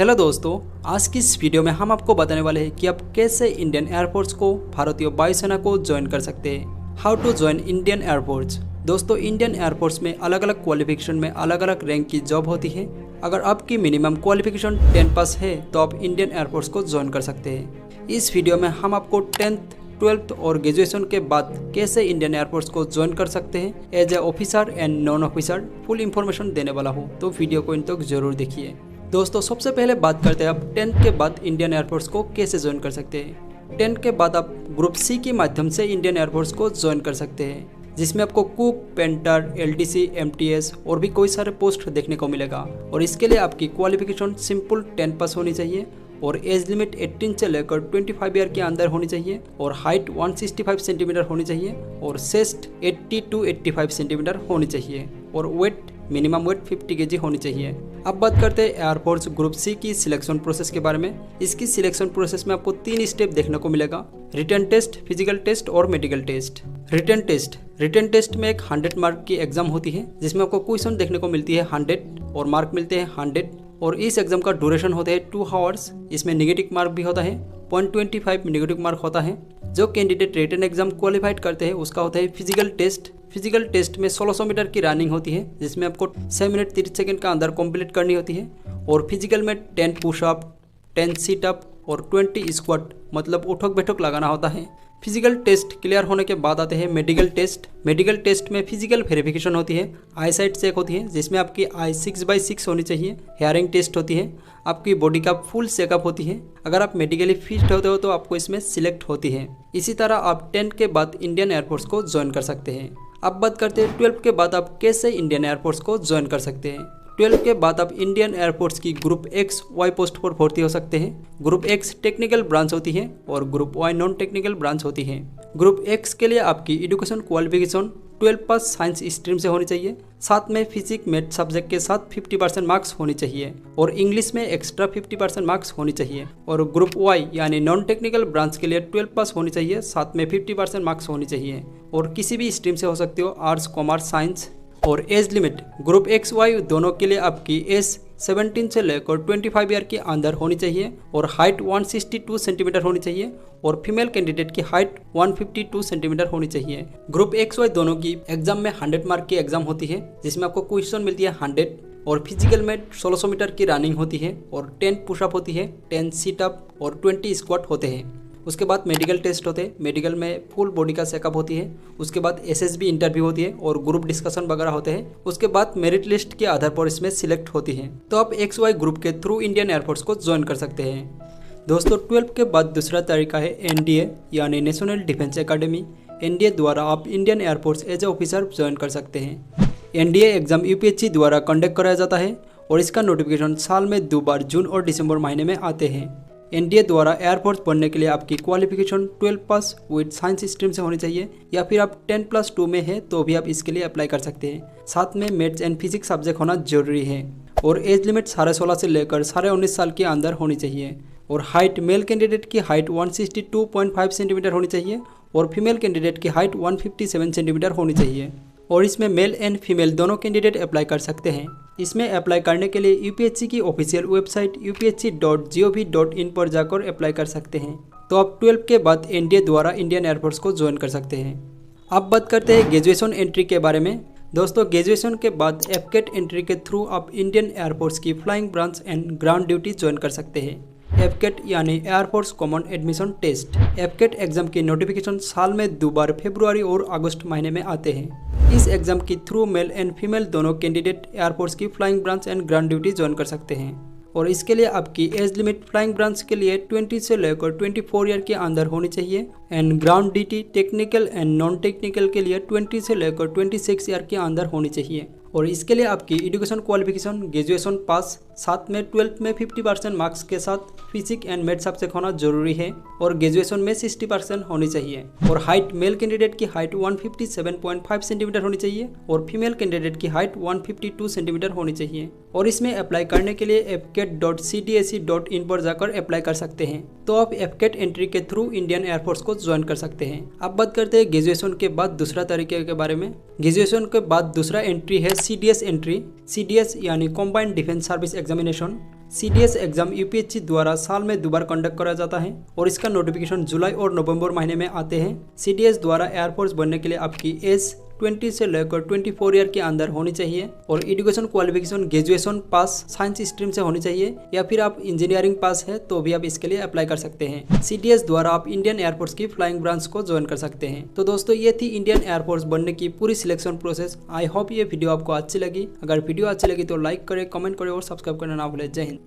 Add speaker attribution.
Speaker 1: Hello दोस्तों, आज की इस वीडियो में हम आपको बताने वाले हैं कि आप कैसे इंडियन एयरफोर्स को भारतीय वायुसेना को ज्वाइन कर सकते हैं। How to join Indian air force. दोस्तों, इंडियन एयरफोर्स में अलग अलग क्वालिफिकेशन में अलग अलग रैंक की जॉब होती है। अगर आपकी मिनिमम क्वालिफिकेशन 10 पास है तो आप इंडियन एयरफोर्स को ज्वाइन कर सकते हैं। इस वीडियो में हम आपको 10th 12th और ग्रेजुएशन के बाद कैसे इंडियन एयरफोर्स को ज्वाइन कर सकते हैं as a officer and non officer full information देने वाला हूँ, तो वीडियो को इन तक जरूर देखिए। दोस्तों, सबसे पहले बात करते हैं आप 10th के बाद इंडियन एयरफोर्स को कैसे ज्वाइन कर सकते हैं। 10th के बाद आप ग्रुप सी के माध्यम से इंडियन एयरफोर्स को ज्वाइन कर सकते हैं, जिसमें आपको कुक, पेंटर, एलडीसी, एमटीएस और भी कोई सारे पोस्ट देखने को मिलेगा। और इसके लिए आपकी क्वालिफिकेशन सिंपल 10 पास होनी चाहिए और एज लिमिट 18 से लेकर 25 ईयर के अंदर होनी चाहिए और हाइट 165 सेंटीमीटर होनी चाहिए और चेस्ट 80 to 85 सेंटीमीटर होनी चाहिए और वेट मिनिमम वेट 50 kg होनी चाहिए। अब बात करते हैं एयरफोर्स ग्रुप सी की सिलेक्शन प्रोसेस के बारे में। इसकी सिलेक्शन प्रोसेस में आपको 3 स्टेप देखने को मिलेगा: रिटन टेस्ट, फिजिकल टेस्ट और मेडिकल टेस्ट। रिटन टेस्ट में एक 100 मार्क की एग्जाम होती है, जिसमें आपको क्वेश्चन देखने को मिलती है 100 और मार्क मिलते हैं 100 और इस एग्जाम का ड्यूरेशन होता है 2 आवर्स। इसमें नेगेटिव मार्क भी होता है, 0.25 नेगेटिव मार्क होता है। जो कैंडिडेट रिटन एग्जाम क्वालिफाइड करते हैं उसका होता है फिजिकल टेस्ट। फिजिकल टेस्ट में 1600 मीटर की रनिंग होती है, जिसमें आपको 6 मिनट 30 सेकंड का अंदर कंप्लीट करनी होती है और फिजिकल में 10 पुशअप, 10 सीटअप और 20 स्क्वाट मतलब उठक बैठक लगाना होता है। फिजिकल टेस्ट क्लियर होने के बाद आते हैं मेडिकल टेस्ट। मेडिकल टेस्ट में फिजिकल वेरिफिकेशन होती है, आई साइट चेक होती है, जिसमें आपकी आई 6/6 होनी चाहिए। हेयरिंग टेस्ट होती है, आपकी बॉडी का फुल चेकअप होती है। अगर आप मेडिकली फिट होते हो तो आपको इसमें सिलेक्ट होती है। इसी तरह आप 10th के बाद इंडियन एयरफोर्स को ज्वाइन कर सकते हैं। अब बात करते हैं 12th के बाद आप कैसे इंडियन एयरफोर्स को ज्वाइन कर सकते हैं। 12th के बाद आप इंडियन एयरफोर्स की ग्रुप एक्स वाई पोस्ट पर भर्ती हो सकते हैं। ग्रुप एक्स टेक्निकल ब्रांच होती है और group Y non technical branch होती है। ग्रुप एक्स के लिए आपकी education qualification 12 pass science stream से होनी चाहिए, साथ में फिजिक्स मैथ सब्जेक्ट के साथ 50% मार्क्स होनी चाहिए और इंग्लिश में एक्स्ट्रा 50% मार्क्स होनी चाहिए। और ग्रुप वाई यानी नॉन टेक्निकल ब्रांच के लिए 12 पास होनी चाहिए, साथ में 50% मार्क्स होनी चाहिए और किसी भी स्ट्रीम से हो सकते हो, आर्ट्स, कॉमर्स, साइंस। और age limit group X Y दोनों के लिए आपकी एज 17 से लेकर 25 ईयर के अंदर होनी चाहिए और हाइट 162 सेंटीमीटर होनी चाहिए और फीमेल कैंडिडेट की हाइट 152 सेंटीमीटर होनी चाहिए। ग्रुप एक्स वाई दोनों की एग्जाम में 100 मार्क की एग्जाम होती है, जिसमें आपको क्वेश्चन मिलती है 100 और फिजिकल में 1600 मीटर की रनिंग होती है और 10 पुशअप होती है, 10 सीटअप और 20 स्क्वाट होते हैं। उसके बाद मेडिकल टेस्ट होते हैं, मेडिकल में फुल बॉडी का चेकअप होती है। उसके बाद एसएसबी इंटरव्यू होती है और ग्रुप डिस्कशन वगैरह होते हैं। उसके बाद मेरिट लिस्ट के आधार पर इसमें सिलेक्ट होती है, तो आप एक्स वाई ग्रुप के थ्रू इंडियन एयरफोर्स को ज्वाइन कर सकते हैं। दोस्तों, 12th के बाद दूसरा तरीका है एनडीए यानी नेशनल डिफेंस एकेडमी। एनडीए द्वारा आप Indian air force as a officer join कर सकते हैं। एनडीए एग्जाम यूपीएससी द्वारा कंडक्ट कराया जाता है और इसका नोटिफिकेशन साल में 2 बार जून और दिसंबर महीने में आते हैं। एनडीए द्वारा एयरफोर्स बनने के लिए आपकी qualification 12 pass with science stream से होनी चाहिए या फिर आप 10+2 में है तो भी आप इसके लिए अप्लाई कर सकते हैं। साथ में मैथ्स एंड फिजिक्स सब्जेक्ट होना जरूरी है और एज लिमिट 16.5 से लेकर 19.5 साल के अंदर होनी चाहिए और हाइट मेल कैंडिडेट की हाइट 162.5 सेंटीमीटर होनी चाहिए और फीमेल कैंडिडेट की हाइट 157 सेंटीमीटर होनी चाहिए और इसमें मेल एंड फीमेल दोनों कैंडिडेट अप्लाई कर सकते हैं। इसमें अप्लाई करने के लिए यूपीएससी की ऑफिशियल वेबसाइट upsc.gov.in पर जाकर अप्लाई कर सकते हैं। तो आप 12th के बाद एनडीए द्वारा इंडियन एयरफोर्स को ज्वाइन कर सकते हैं। अब बात करते हैं ग्रेजुएशन एंट्री के बारे में। दोस्तों, ग्रेजुएशन के बाद एफकेट एंट्री के थ्रू आप इंडियन एयरफोर्स की flying branch and ground duty join कर सकते हैं। एफकेट यानी air force common admission test. AFCAT exam की नोटिफिकेशन साल में 2 बार फरवरी और अगस्त महीने में आते हैं। इस एग्जाम के थ्रू मेल एंड फीमेल दोनों कैंडिडेट एयरफोर्स की flying branch and ground duty join कर सकते हैं और इसके लिए आपकी एज लिमिट फ्लाइंग ब्रांच के लिए 20 से लेकर 24 ईयर के अंदर होनी चाहिए and ground duty technical and non technical के लिए 20 से लेकर 26 ईयर के अंदर होनी चाहिए और इसके लिए आपकी एजुकेशन क्वालिफिकेशन ग्रेजुएशन पास, साथ में 12th में 50% मार्क्स के साथ फिजिक्स एंड मैथ सब्जेक्ट होना जरूरी है और ग्रेजुएशन में 60% होनी चाहिए और हाइट मेल कैंडिडेट की हाइट 157.5 सेंटीमीटर होनी चाहिए और फीमेल कैंडिडेट की हाइट 152 सेंटीमीटर होनी चाहिए और इसमें अप्लाई करने के लिए fket.cdsc.in पर जाकर अप्लाई कर सकते हैं। तो आप एफकेट एंट्री के थ्रू इंडियन एयरफोर्स को ज्वाइन कर सकते हैं। अब बात करते हैं ग्रेजुएशन के बाद दूसरा तरीके के बारे में। ग्रेजुएशन के बाद दूसरा एंट्री है सीडीएस एंट्री। सीडीएस यानी combined defence service examination. CDS exam UPSC द्वारा साल में 2 बार कंडक्ट करा जाता है और इसका नोटिफिकेशन जुलाई और नवंबर महीने में आते हैं। CDS द्वारा एयरफोर्स बनने के लिए आपकी एज 20 से लेकर 24 ईयर के अंदर होनी चाहिए और education qualification graduation pass science stream से होनी चाहिए या फिर आप इंजीनियरिंग पास है तो भी आप इसके लिए अप्लाई कर सकते हैं। CDS द्वारा आप इंडियन एयरफोर्स की फ्लाइंग ब्रांच को ज्वाइन कर सकते हैं। तो दोस्तों ये थी इंडियन एयरफोर्स बनने की पूरी सिलेक्शन प्रोसेस। आई होप ये वीडियो आपको अच्छी लगी। अगर वीडियो अच्छी लगी तो लाइक करें, कमेंट करें और सब्सक्राइब करना ना भूलें। जय हिंद।